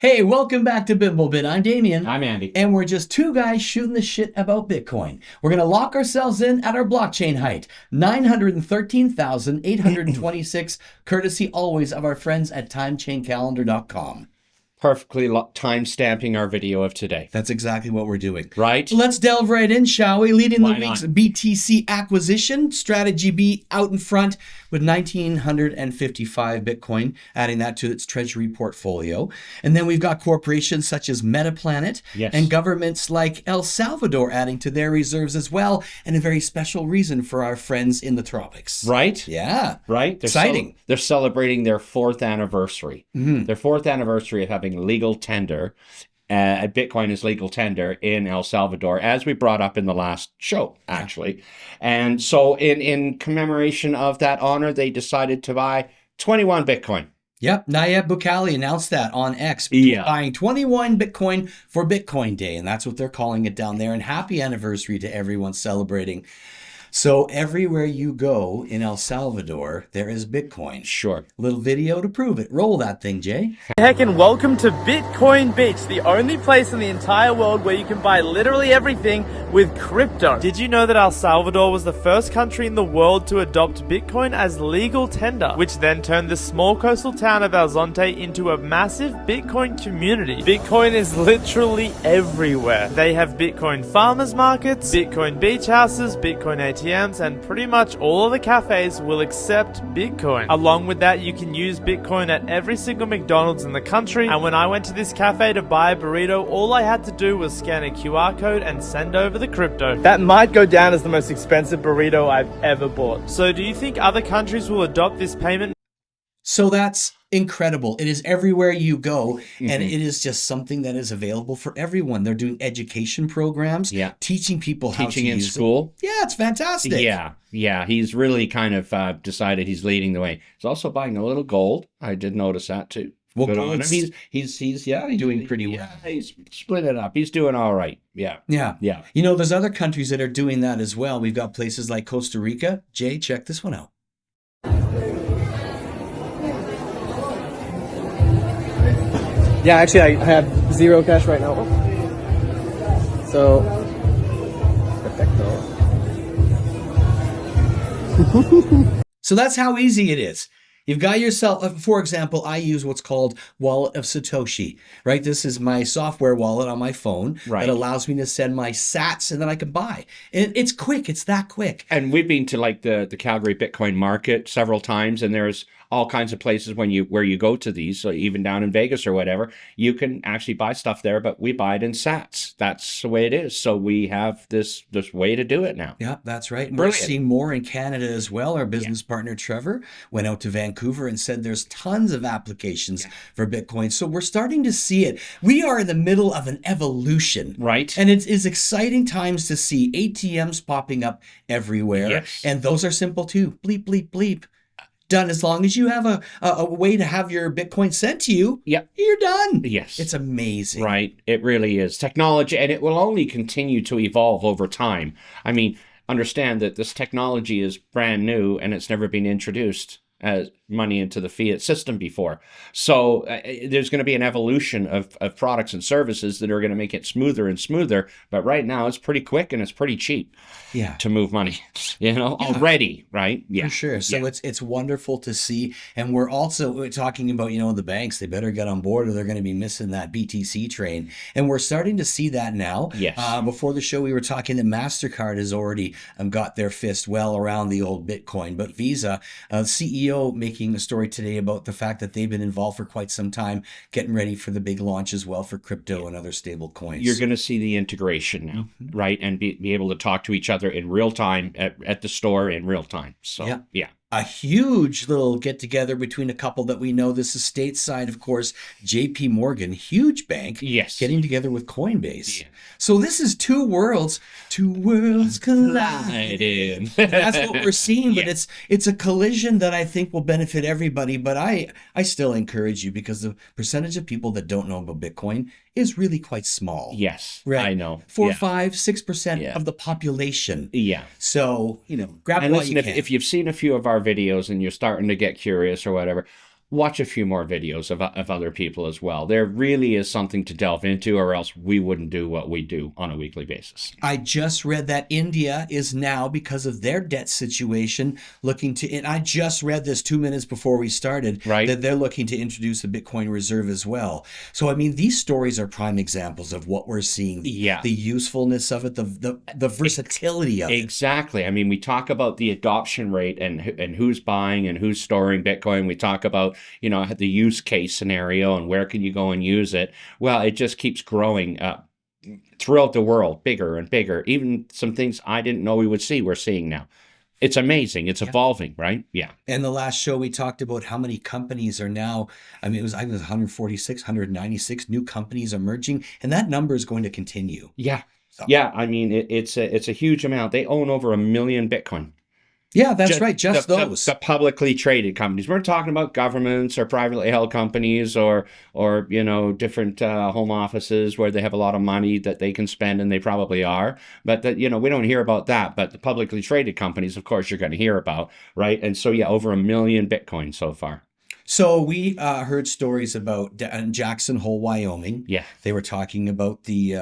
Hey, welcome back to Bimblebit. I'm Damien. I'm Andy. And we're just two guys shooting the shit about Bitcoin. We're going to lock ourselves in at our blockchain height, 913,826, courtesy always of our friends at timechain-calendar.com. Perfectly time stamping our video of today. That's exactly what we're doing. Right? Let's delve right in, shall we? Leading Why the week's not? BTC acquisition, Strategy B out in front with 1,955 Bitcoin, adding that to its treasury portfolio. And then we've got corporations such as Metaplanet Yes. and governments like El Salvador adding to their reserves as well, and a very special reason for our friends in the tropics. Right? Yeah. Right? Exciting. They're celebrating their 4th anniversary. Mhm. Their 4th anniversary of having legal tender. Bitcoin is legal tender in El Salvador, as we brought up in the last show, actually. And so in commemoration of that honor, they decided to buy 21 Bitcoin. Yep, Nayib Bukele announced that on X, buying 21 Bitcoin for Bitcoin Day, and that's what they're calling it down there. And happy anniversary to everyone celebrating. So everywhere you go in El Salvador, there is Bitcoin. Sure. Little video to prove it. Roll that thing, Jay. Heck, and welcome to Bitcoin Beach, the only place in the entire world where you can buy literally everything with crypto. Did you know that El Salvador was the first country in the world to adopt Bitcoin as legal tender, which then turned the small coastal town of El Zonte into a massive Bitcoin community? Bitcoin is literally everywhere. They have Bitcoin farmers markets, Bitcoin beach houses, Bitcoin ATMs, and pretty much all of the cafes will accept Bitcoin. Along with that, you can use Bitcoin at every single McDonald's in the country. And when I went to this cafe to buy a burrito, all I had to do was scan a QR code and send over the crypto. That might go down as the most expensive burrito I've ever bought. So do you think other countries will adopt this payment? So that's incredible. It is everywhere you go, and it is just something that is available for everyone. They're doing education programs, teaching people how to use it. Teaching in school. Yeah, it's fantastic. Yeah. He's really kind of decided he's leading the way. He's also buying a little gold. I did notice that too. Well, good on him. He's doing pretty well. He's split it up. He's doing all right. Yeah. You know, there's other countries that are doing that as well. We've got places like Costa Rica. Jay, check this one out. Yeah, actually, I have zero cash right now. So, perfecto. So that's how easy it is. You've got yourself, for example, I use what's called Wallet of Satoshi, right? This is my software wallet on my phone that allows me to send my sats and then I can buy. And it's quick. It's that quick. And we've been to like the Calgary Bitcoin market several times, and there's all kinds of places where you go to these, so even down in Vegas or whatever, you can actually buy stuff there, but we buy it in sats. That's the way it is. So we have this way to do it now. Yeah, that's right. And we're seeing more in Canada as well. Our business partner, Trevor, went out to Vancouver and said there's tons of applications for Bitcoin. So we're starting to see it. We are in the middle of an evolution. Right. And it is exciting times to see ATMs popping up everywhere. Yes. And those are simple too. Bleep, bleep, bleep. Done. As long as you have a way to have your Bitcoin sent to you, you're done. Yes. It's amazing. Right. It really is. Technology, and it will only continue to evolve over time. I mean, understand that this technology is brand new and it's never been introduced as money into the fiat system before. So there's going to be an evolution of products and services that are going to make it smoother and smoother. But right now it's pretty quick and it's pretty cheap to move money, already, right? Yeah. For sure. So it's wonderful to see. And we're also talking about, the banks, they better get on board or they're going to be missing that BTC train. And we're starting to see that now. Yes. Before the show, we were talking that MasterCard has already got their fist well around the old Bitcoin. But Visa, CEO making a story today about the fact that they've been involved for quite some time, getting ready for the big launch as well for crypto and other stable coins. You're going to see the integration now, right? And be able to talk to each other in real time at the store in real time. So, A huge little get-together between a couple that we know. This is stateside, of course, JP Morgan, huge bank, getting together with Coinbase. So this is two worlds colliding. That's what we're seeing, but it's a collision that I think will benefit everybody. But I still encourage you, because the percentage of people that don't know about Bitcoin is really quite small. Yes, right? I know. 4, 5, 6% of the population. Yeah. So, grab and what listen, you can. if you've seen a few of our videos and you're starting to get curious or whatever, watch a few more videos of other people as well. There really is something to delve into, or else we wouldn't do what we do on a weekly basis. I just read that India is now, because of their debt situation, looking to, and I just read this 2 minutes before we started, Right. that they're looking to introduce a Bitcoin reserve as well. So, I mean, these stories are prime examples of what we're seeing. Yeah. The usefulness of it, the versatility of it. Exactly. I mean, we talk about the adoption rate and who's buying and who's storing Bitcoin. We talk about, the use case scenario and where can you go and use it. Well, it just keeps growing throughout the world, bigger and bigger. Even some things I didn't know we would see, we're seeing now. It's amazing. It's evolving, right? Yeah. And the last show we talked about how many companies are now, I think it was 146, 196 new companies emerging, and that number is going to continue. Yeah. So. Yeah. I mean, it's a huge amount. They own over 1 million Bitcoin. Yeah, that's right. Just those. The publicly traded companies. We're talking about governments or privately held companies or different home offices where they have a lot of money that they can spend, and they probably are. But we don't hear about that. But the publicly traded companies, of course, you're going to hear about, right? And so, over 1 million Bitcoin so far. So we heard stories about Jackson Hole, Wyoming. Yeah. They were talking about the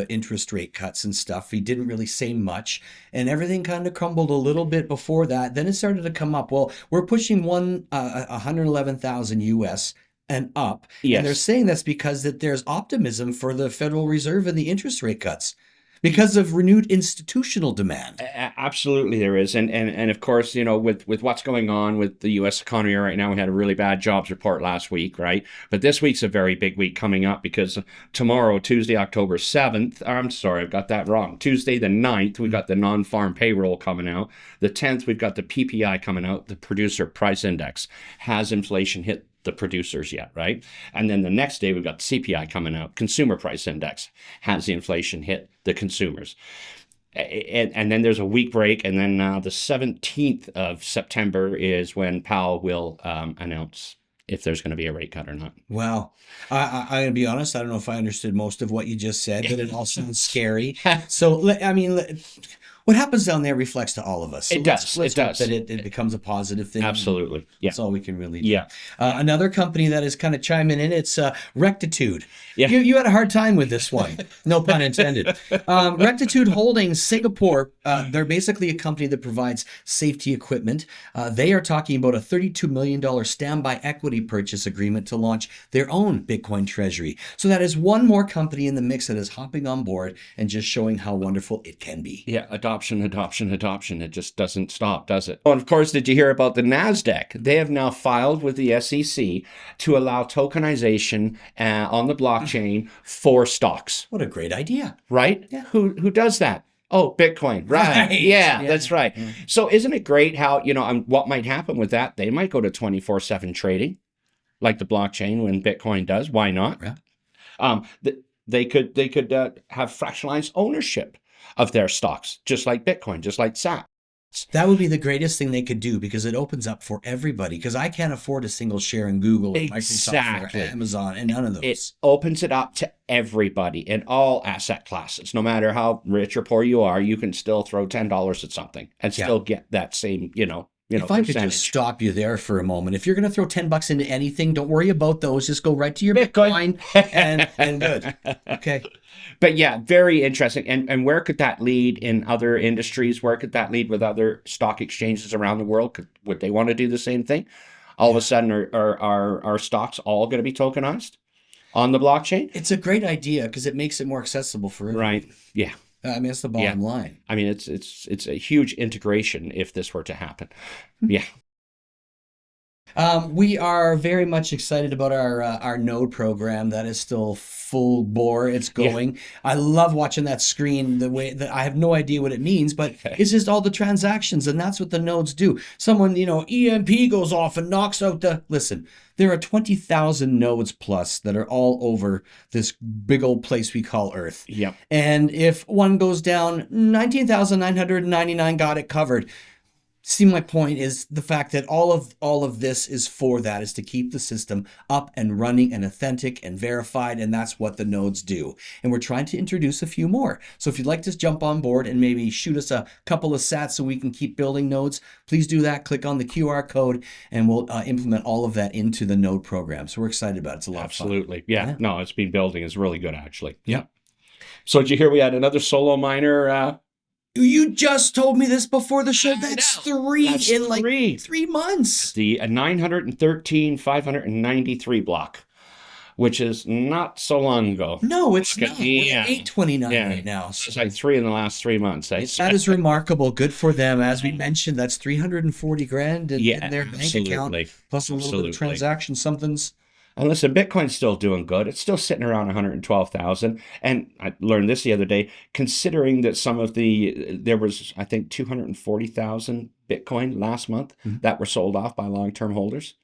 interest rate cuts and stuff. He didn't really say much, and everything kind of crumbled a little bit before that. Then it started to come up. Well, we're pushing 111,000 US and up. Yes. And they're saying that's because that there's optimism for the Federal Reserve and the interest rate cuts, because of renewed institutional demand. Absolutely there is. And of course, with what's going on with the U.S. economy right now, we had a really bad jobs report last week, right? But this week's a very big week coming up, because tomorrow, Tuesday, October 7th, I'm sorry, I've got that wrong. Tuesday the 9th, we've got the non-farm payroll coming out. The 10th, we've got the PPI coming out, the producer price index. Has inflation hit the producers yet, right? And then the next day, we've got the CPI coming out, consumer price index. Has the inflation hit the consumers? And then there's a week break, and then the 17th of September is when Powell will announce if there's going to be a rate cut or not. Well, I'm going to be honest, I don't know if I understood most of what you just said, but it all sounds scary. So, I mean, what happens down there reflects to all of us. So It does. Let's It hope does. that it becomes a positive thing. Absolutely. Yeah. That's all we can really do. Yeah. Another company that is kind of chiming in, it's Rectitude. Yeah. You had a hard time with this one. No pun intended. Rectitude Holdings, Singapore, they're basically a company that provides safety equipment. They are talking about a $32 million standby equity purchase agreement to launch their own Bitcoin treasury. So that is one more company in the mix that is hopping on board and just showing how wonderful it can be. Yeah, adoption. It just doesn't stop, does it? Oh, and of course, did you hear about the NASDAQ? They have now filed with the SEC to allow tokenization on the blockchain for stocks. What a great idea. Right? Yeah. Who does that? Oh, Bitcoin. Right. Right. Yeah, Yeah. that's right. Yeah. So isn't it great how, what might happen with that? They might go to 24/7 trading like the blockchain when Bitcoin does. Why not? Yeah. They could have fractionalized ownership of their stocks, just like Bitcoin, just like SAP. That would be the greatest thing they could do, because it opens up for everybody. Because I can't afford a single share in Google, or Microsoft, or Amazon, and none of those. It opens it up to everybody in all asset classes. No matter how rich or poor you are, you can still throw $10 at something and still get that same, if I could just stop you there for a moment. If you're going to throw $10 into anything, don't worry about those. Just go right to your Bitcoin and good. Okay. But yeah, very interesting. And where could that lead in other industries? Where could that lead with other stock exchanges around the world? Would they want to do the same thing? All of a sudden, are our stocks all going to be tokenized on the blockchain? It's a great idea because it makes it more accessible for everyone. Right. Yeah. I mean, that's the bottom line. I mean, it's a huge integration if this were to happen. Yeah. We are very much excited about our node program. That is still full bore. It's going. Yeah. I love watching that screen, the way that I have no idea what it means, but it's just all the transactions, and that's what the nodes do. Someone, EMP goes off and knocks out listen, there are 20,000 nodes plus that are all over this big old place we call Earth. Yep. And if one goes down, 19,999 got it covered. See, my point is the fact that all of this is for that, is to keep the system up and running and authentic and verified, and that's what the nodes do. And we're trying to introduce a few more. So if you'd like to jump on board and maybe shoot us a couple of sats so we can keep building nodes, please do that. Click on the QR code, and we'll implement all of that into the node program. So we're excited about it. It's a lot of fun. Absolutely. Yeah. No, it's been building. It's really good, actually. Yeah. So did you hear we had another solo miner? You just told me this before the show. That's three in like 3 months. The 913, 593 block, which is not so long ago. No, it's not. Yeah. We're at 829 right now. So it's like 3 in the last 3 months. Eh? that is remarkable. Good for them. As we mentioned, that's 340 grand in their bank account, plus a little bit of transaction somethings. And listen, Bitcoin's still doing good. It's still sitting around 112,000. And I learned this the other day, considering that there was, I think, 240,000 Bitcoin last month that were sold off by long-term holders.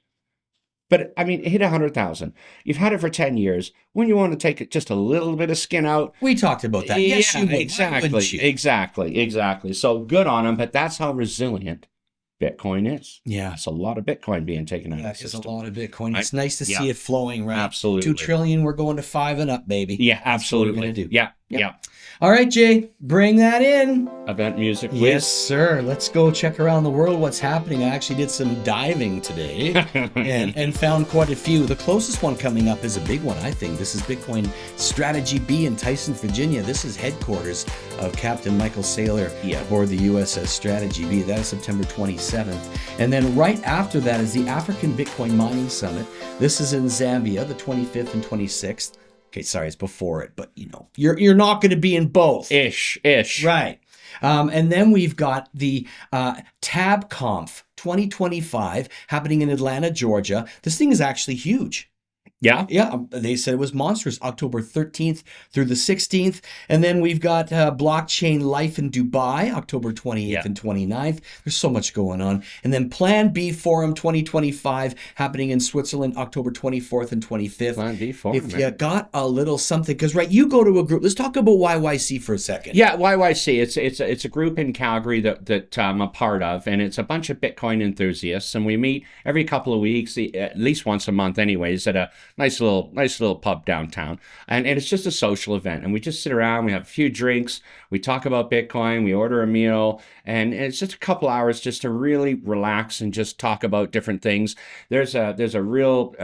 But I mean, it hit 100,000. You've had it for 10 years. When you want to take just a little bit of skin out. We talked about that. Yes, you would. Exactly. So good on them, but that's how resilient Bitcoin is. Yeah. It's a lot of Bitcoin being taken out of the system. It's a lot of Bitcoin. It's nice to see it flowing, right? Absolutely. 2 trillion, we're going to 5 and up, baby. Yeah, absolutely. That's what we're gonna do. Yeah. All right, Jay, bring that in. Event music, please. Yes, sir. Let's go check around the world what's happening. I actually did some diving today and found quite a few. The closest one coming up is a big one, I think. This is Bitcoin Strategy B in Tyson, Virginia. This is headquarters of Captain Michael Saylor aboard the USS Strategy B. That is September 27th. And then right after that is the African Bitcoin Mining Summit. This is in Zambia, the 25th and 26th. Okay, sorry, it's before it, but you're not going to be in both. Ish. Right. And then we've got the TabConf 2025 happening in Atlanta, Georgia. This thing is actually huge. Yeah? Yeah, they said it was monstrous, October 13th through the 16th. And then we've got Blockchain Life in Dubai, October 28th and 29th. There's so much going on. And then Plan B Forum 2025 happening in Switzerland, October 24th and 25th. Plan B Forum, If you got a little something, because, right, you go to a group. Let's talk about YYC for a second. Yeah, YYC. It's a group in Calgary that I'm a part of, and it's a bunch of Bitcoin enthusiasts, and we meet every couple of weeks, at least once a month anyways, at a nice little pub downtown, and it's just a social event, and we just sit around, we have a few drinks, we talk about Bitcoin, we order a meal, and it's just a couple hours just to really relax and just talk about different things. There's a real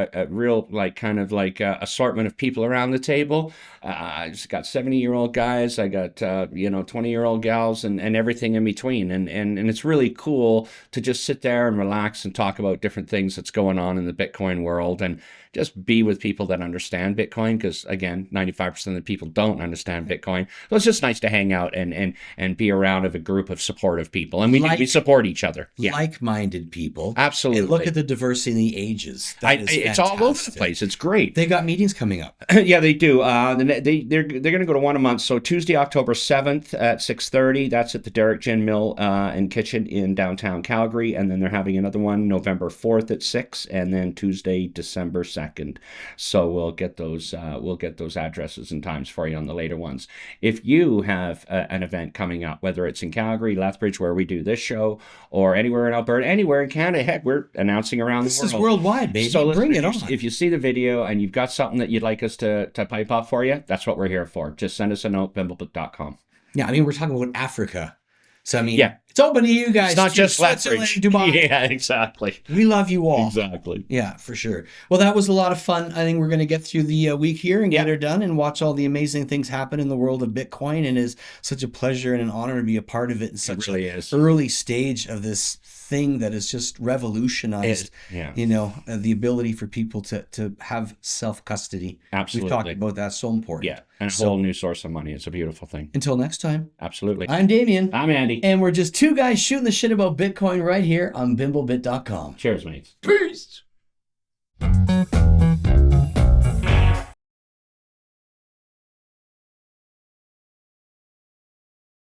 like kind of like assortment of people around the table. I just got 70-year-old guys, I got 20-year-old gals, and everything in between, and it's really cool to just sit there and relax and talk about different things that's going on in the Bitcoin world, and just be with people that understand Bitcoin, because again, 95% of the people don't understand Bitcoin. So it's just nice to hang out and be around of a group of supportive people, and we support each other. Yeah. Like-minded people. Absolutely. And look at the diversity in the ages. It's all over the place. It's great. They've got meetings coming up. Yeah, they do. They're going to go to one a month. So Tuesday, October 7th at 6:30. That's at the Derrick Gin Mill and Kitchen in downtown Calgary. And then they're having another one November 4th at 6, and then Tuesday, December 2nd. So we'll get those addresses and times for you on the later ones. If you have an event coming up, whether it's in Calgary, Lethbridge, where we do this show, or anywhere in Alberta, anywhere in Canada, heck, we're announcing around the world. This is worldwide, baby. So bring it on. If you see the video and you've got something that you'd like us to pipe up for you, that's what we're here for. Just send us a note, bimblebit.com. Yeah, I mean, we're talking about Africa. So, I mean, it's open to you guys. It's not just Lethbridge. Dubai. Yeah, exactly. We love you all. Exactly. Yeah, for sure. Well, that was a lot of fun. I think we're going to get through the week here and get her done and watch all the amazing things happen in the world of Bitcoin. And it's such a pleasure and an honor to be a part of it in such an early stage of this thing that has just revolutionized, the ability for people to have self-custody. Absolutely. We've talked about that. So important. Yeah. And a whole new source of money. It's a beautiful thing. Until next time. Absolutely. I'm Damien. I'm Andy. And we're just two guys shooting the shit about Bitcoin right here on Bimblebit.com. Cheers, mates. Peace.